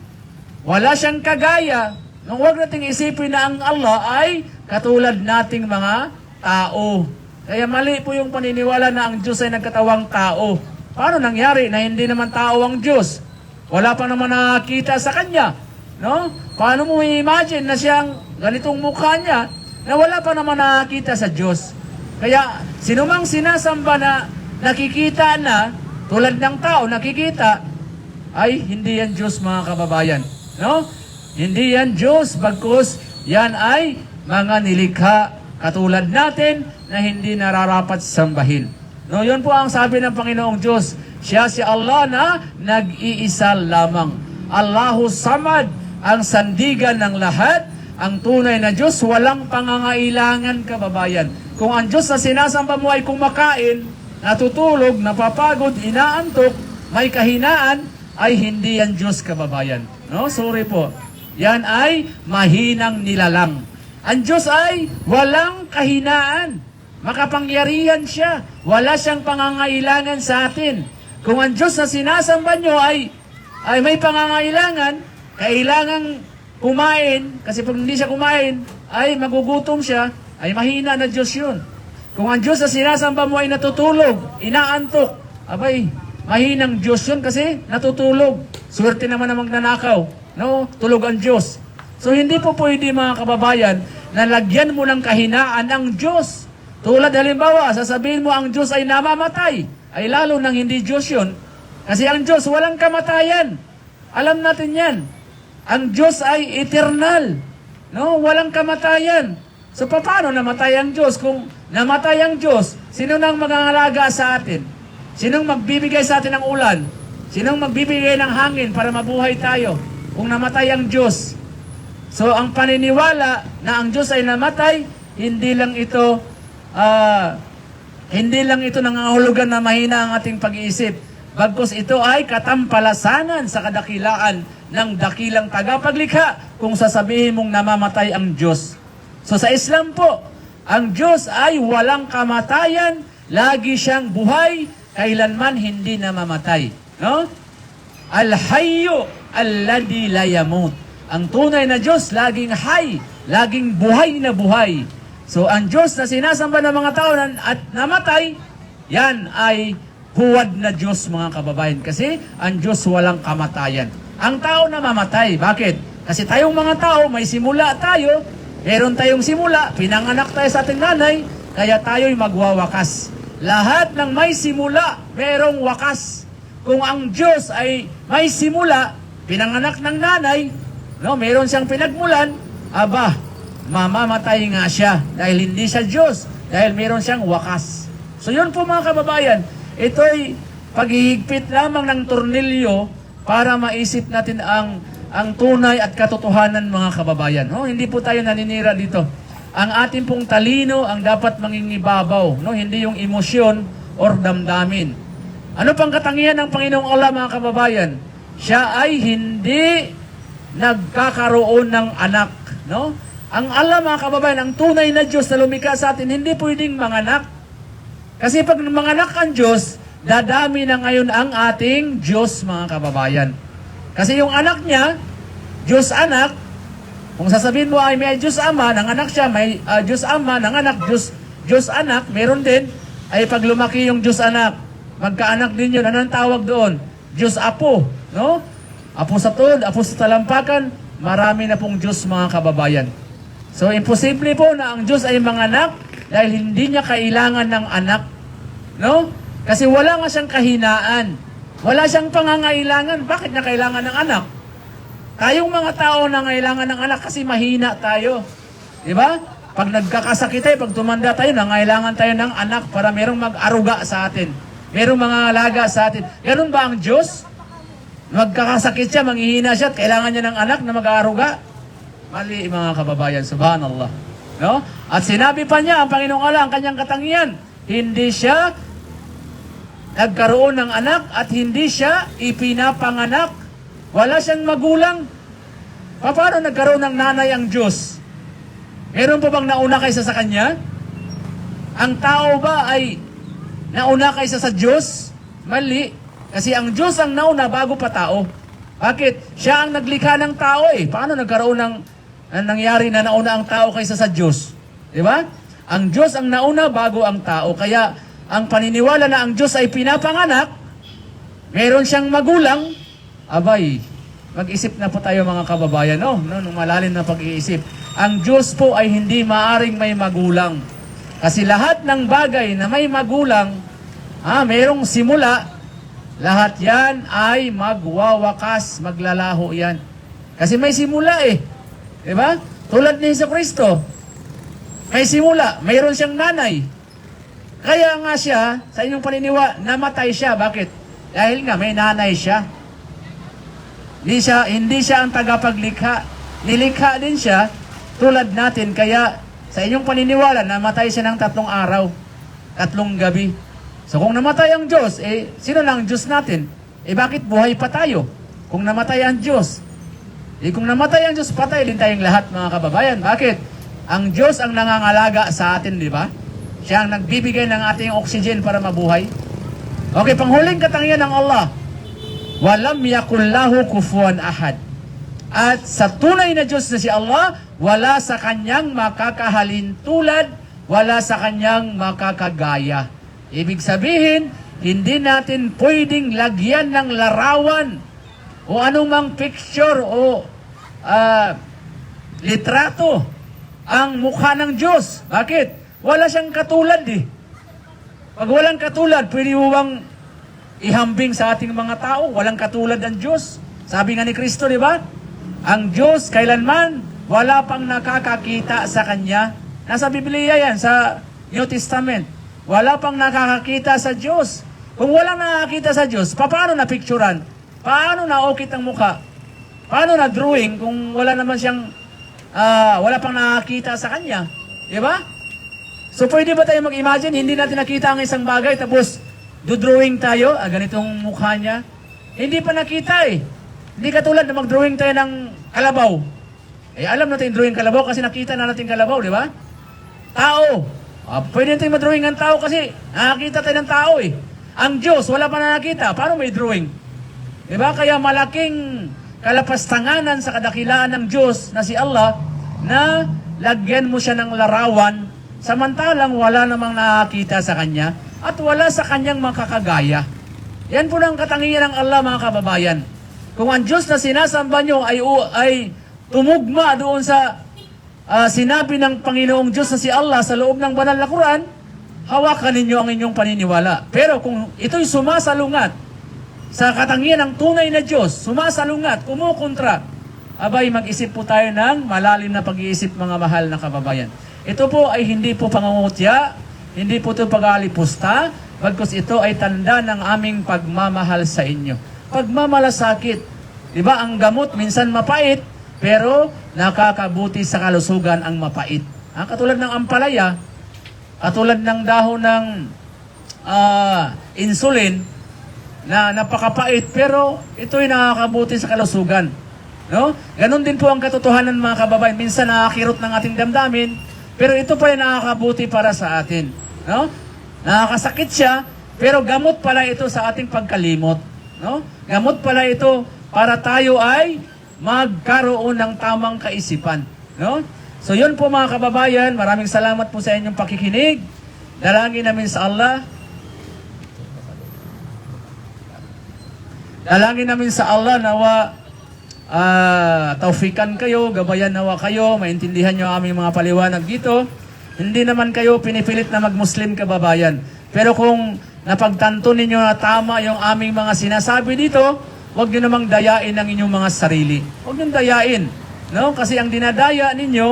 Wala siyang kagaya. Nung huwag nating isipin na ang Allah ay katulad nating mga tao. Kaya mali po yung paniniwala na ang Diyos ay nagkatawang tao. Paano nangyari na hindi naman tao ang Diyos? Wala pa naman nakakita sa Kanya. No? Paano mo i-imagine na siyang ganitong mukha niya na wala pa naman nakakita sa Diyos? Kaya sinumang sinasamba na nakikita na, tulad ng tao nakikita, ay hindi yan Diyos mga kababayan. No? Hindi yan Diyos, bagkus yan ay mga nilikha katulad natin na hindi nararapat sambahin. No, yun po ang sabi ng Panginoong Diyos. Siya si Allah na nag-iisa lamang. Allahu Samad, ang sandigan ng lahat, ang tunay na Diyos, walang pangangailangan kababayan. Kung ang Diyos na sinasamba mo ay kumakain, natutulog, napapagod, inaantok, may kahinaan, ay hindi yan Diyos kababayan. No, sorry po. Yan ay mahinang nilalang. Ang Diyos ay walang kahinaan. Makapangyarihan siya. Wala siyang pangangailangan sa atin. Kung ang Diyos na sinasamba nyo ay may pangangailangan, kailangang kumain, kasi pag hindi siya kumain, ay magugutom siya, ay mahina na Diyos yun. Kung ang Diyos na sinasamba mo ay natutulog, inaantok, abay, mahinang Diyos yun kasi natutulog. Swerte naman na magnanakaw. No, tulog ang Diyos. So hindi po pwede mga kababayan na lagyan mo ng kahinaan ang Diyos. Tulad halimbawa, sasabihin mo ang Diyos ay namamatay, ay lalo nang hindi Diyos yun. Kasi ang Diyos walang kamatayan. Alam natin yan. Ang Diyos ay eternal. No? Walang kamatayan. So paano namatay ang Diyos? Kung namatay ang Diyos, sino nang magangalaga sa atin? Sinong magbibigay sa atin ng ulan? Sinong magbibigay ng hangin para mabuhay tayo? Kung namatay ang Diyos. So ang paniniwala na ang Diyos ay namatay, hindi lang ito nangangahulugan na mahina ang ating pag-iisip. Bagkus ito ay katampalasanan sa kadakilaan ng dakilang tagapaglikha kung sasabihin mong namamatay ang Diyos. So sa Islam po, ang Diyos ay walang kamatayan, lagi siyang buhay, kailanman hindi namamatay. No? Al-Hayyu alladhi la yamut. Ang tunay na Diyos, laging hay, laging buhay na buhay. So ang Diyos na sinasamba ng mga tao at namatay, yan ay huwad na Diyos, mga kababayan. Kasi ang Diyos walang kamatayan. Ang tao na mamatay. Bakit? Kasi tayong mga tao, may simula tayo. Meron tayong simula. Pinanganak tayo sa ating nanay. Kaya tayo'y magwawakas. Lahat ng may simula, merong wakas. Kung ang Diyos ay may simula, pinanganak ng nanay, no, meron siyang pinagmulan, aba, mamamatay nga siya. Dahil hindi siya Diyos. Dahil meron siyang wakas. So yun po, mga kababayan. Ito'y paghihigpit lamang ng tornilyo para maisip natin ang tunay at katotohanan, mga kababayan. No? Hindi po tayo naninira dito. Ang ating pong talino ang dapat mangingibabaw, no? Hindi yung emosyon or damdamin. Ano pang katangian ng Panginoong Allah, mga kababayan? Siya ay hindi nagkakaroon ng anak. No? Ang Allah, mga kababayan, ang tunay na Diyos na lumikha sa atin, hindi pwedeng manganak. Kasi pag manganak ang Diyos, dadami na ngayon ang ating Diyos, mga kababayan. Kasi yung anak niya, Diyos anak, kung sasabihin mo ay may Diyos ama, nanganak siya, may Diyos ama, nanganak, Diyos anak, meron din, ay pag lumaki yung Diyos anak, magkaanak din yun, anong tawag doon? Diyos apo, no? Apo sa tulod, apo sa talampakan, marami na pong Diyos, mga kababayan. So, imposible po na ang Diyos ay manganak dahil hindi niya kailangan ng anak. No? Kasi wala nga siyang kahinaan. Wala siyang pangangailangan. Bakit niya kailangan ng anak? Tayong mga tao na kailangan ng anak kasi mahina tayo. Diba? Pag nagkakasakit tayo, pag tumanda tayo, nangailangan tayo ng anak para merong mag-aruga sa atin. Merong mga alaga sa atin. Ganun ba ang Diyos? Magkakasakit siya, manghihina siya, at kailangan niya ng anak na mag-aaruga? Mali, mga kababayan. Subhanallah. No? At sinabi pa niya, ang Panginoong Allah, ang kanyang katangian, hindi siya nagkaroon ng anak at hindi siya ipinapanganak. Wala siyang magulang. Paano nagkaroon ng nanay ang Diyos? Meron pa bang nauna kaysa sa Kanya? Ang tao ba ay nauna kaysa sa Diyos? Mali. Kasi ang Diyos ang nauna bago pa tao. Bakit? Siya ang naglikha ng tao eh. Paano nagkaroon ng nangyari na nauna ang tao kaysa sa Diyos? Diba? Ang Diyos ang nauna bago ang tao. Kaya ang paniniwala na ang Diyos ay pinapanganak, meron siyang magulang, abay, mag-isip na po tayo, mga kababayan, no? Nung malalim na pag-iisip. Ang Diyos po ay hindi maaring may magulang. Kasi lahat ng bagay na may magulang, merong simula, lahat yan ay magwawakas, maglalaho yan. Kasi may simula eh. Diba? Tulad ni Jesucristo, may simula, mayroon siyang nanay. Kaya nga siya, sa inyong paniniwala, namatay siya. Bakit? Dahil nga may nanay siya. Hindi siya ang tagapaglikha. Nilikha din siya, tulad natin. Kaya sa inyong paniniwala, namatay siya ng 3 araw, 3 gabi. So kung namatay ang Diyos, sino lang ang Diyos natin? Bakit buhay pa tayo? Kung namatay ang Diyos. Kung namatay ang Diyos, patay din tayong lahat, mga kababayan. Bakit? Ang Diyos ang nangangalaga sa atin, di ba? Siya ang nagbibigay ng ating oxygen para mabuhay. Okay, panghuling katangian ng Allah. Walam yakullahu kufuwan ahad. At sa tunay na Diyos na si Allah, wala sa Kanyang makakahalin tulad, wala sa Kanyang makakagaya. Ibig sabihin, hindi natin pwedeng lagyan ng larawan o anumang picture o litrato ang mukha ng Diyos. Bakit? Wala siyang katulad eh. Pag walang katulad, pwede mo bang ihambing sa ating mga tao? Walang katulad ang Diyos. Sabi nga ni Kristo, di ba? Ang Diyos, kailanman, wala pang nakakakita sa Kanya. Nasa Biblia yan, sa New Testament. Wala pang nakakakita sa Diyos. Kung walang nakakita sa Diyos, paano na picturean? Paano na okit ang mukha? Paano na drawing kung wala naman siyang, wala pang nakakita sa Kanya? Di ba? So pwede ba tayo mag-imagine, hindi natin nakita ang isang bagay, tapos do-drawing tayo, ganitong mukha niya? Hindi pa nakita eh. Hindi katulad na mag-drawing tayo ng kalabaw. Alam natin yung drawing kalabaw kasi nakita na natin kalabaw, di ba? Tao. Pwede natin mag-drawing ng tao kasi nakakita tayo ng tao eh. Ang Diyos, wala pa na nakita. Paano may drawing? Di ba? Kaya malaking kalapastanganan sa kadakilaan ng Diyos na si Allah na lagyan mo siya ng larawan samantalang wala namang nakakita sa Kanya at wala sa Kanyang makakagaya. Yan po ang katangian ng Allah, mga kababayan. Kung ang Diyos na sinasamba nyo ay tumugma doon sa sinabi ng Panginoong Diyos na si Allah sa loob ng banal na Quran, hawakan ninyo ang inyong paniniwala. Pero kung ito'y sumasalungat sa katangian ng tunay na Diyos, sumasalungat, kumukontra, abay mag-isip po tayo ng malalim na pag-iisip, mga mahal na kababayan. Ito po ay hindi po pangungutya, hindi po ito pag-aalipusta, bagkus ito ay tanda ng aming pagmamahal sa inyo. Pagmamalasakit. Diba, ang gamot minsan mapait, pero nakakabuti sa kalusugan ang mapait. Katulad ng ampalaya, katulad ng dahon ng insulin, na napakapait, pero ito ay nakakabuti sa kalusugan. No? Ganon din po ang katotohanan, mga kababayan. Minsan nakakirot ng ating damdamin, pero ito pa ay nakakabuti para sa atin. No? Nakakasakit siya, pero gamot pala ito sa ating pagkalimot. No? Gamot pala ito para tayo ay magkaroon ng tamang kaisipan. No? So yun po, mga kababayan, maraming salamat po sa inyong pakikinig. Dalangin namin sa Allah. Dalangin namin sa Allah nawa taufikan kayo, gabayan nawa kayo, maintindihan nyo ang aming mga paliwanag dito. Hindi naman kayo pinipilit na mag-Muslim, kababayan. Pero kung napagtanto ninyo na tama yung aming mga sinasabi dito, huwag nyo namang dayain ang inyong mga sarili. Huwag nyo dayain. No? Kasi ang dinadaya ninyo,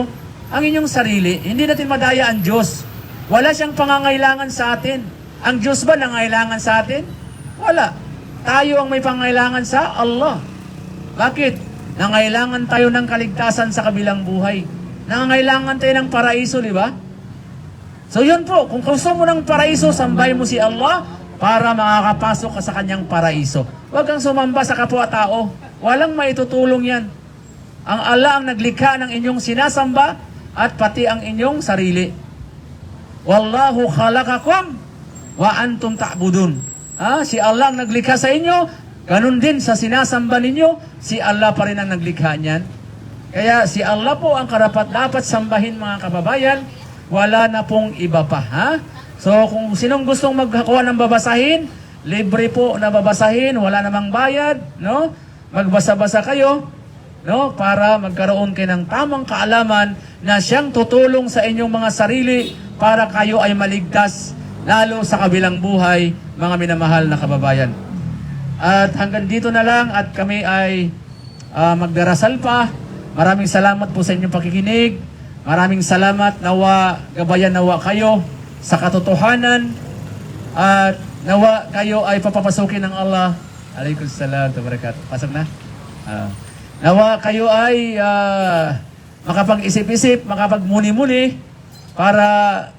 ang inyong sarili. Hindi natin madaya ang Diyos. Wala siyang pangangailangan sa atin. Ang Diyos ba nangailangan sa atin? Wala. Tayo ang may pangailangan sa Allah. Bakit? Nangailangan tayo ng kaligtasan sa kabilang buhay. Nangailangan tayo ng paraiso, di ba? So yun po, kung gusto mo ng paraiso, sambay mo si Allah para makakapasok ka sa kanyang paraiso. Huwag kang sumamba sa kapwa-tao. Walang maitutulong yan. Ang Allah ang naglikha ng inyong sinasamba at pati ang inyong sarili. Wallahu khalaqakum wa antum ta'budun. Si Allah ang naglikha sa inyo, ganun din sa sinasamba ninyo, si Allah pa rin ang naglikha niyan. Kaya si Allah po ang karapat-dapat sambahin, mga kababayan. Wala na pong iba pa. So kung sinong gustong magkakuha ng babasahin, libre po na babasahin, wala namang bayad, no? Magbasa-basa kayo, no? Para magkaroon kayo ng tamang kaalaman na siyang tutulong sa inyong mga sarili para kayo ay maligtas, lalo sa kabilang buhay, mga minamahal na kababayan. At hanggang dito na lang at kami ay magdarasal pa. Maraming salamat po sa inyong pakikinig. Maraming salamat, nawa gabayan nawa kayo sa katotohanan at nawa kayo ay papapasukin ng Allah. Alaikum salam wa barakatuh. Pasok na. Nawa kayo ay makapag-isip-isip, makapagmuni-muni para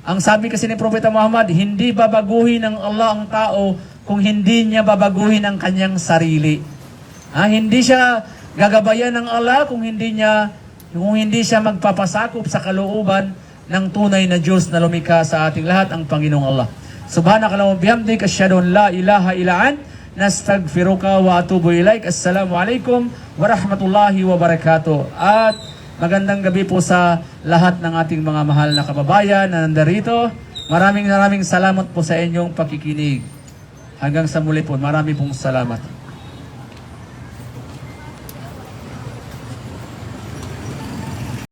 ang sabi kasi ni Propeta Muhammad, hindi babaguhin ng Allah ang tao kung hindi niya babaguhin ang kanyang sarili. Hindi siya gagabayan ng Allah kung hindi siya magpapasakop sa kalooban ng tunay na Diyos na lumikha sa ating lahat, ang Panginoong Allah. Subhanakallahumma bihamdika asyhadu an la ilaha illa ant nastaghfiruka wa atubu ilaik. Assalamualaikum warahmatullahi wabarakatuh. At magandang gabi po sa lahat ng ating mga mahal na kababayan na nandarito. Maraming salamat po sa inyong pakikinig. Hanggang sa muli po, marami pong salamat.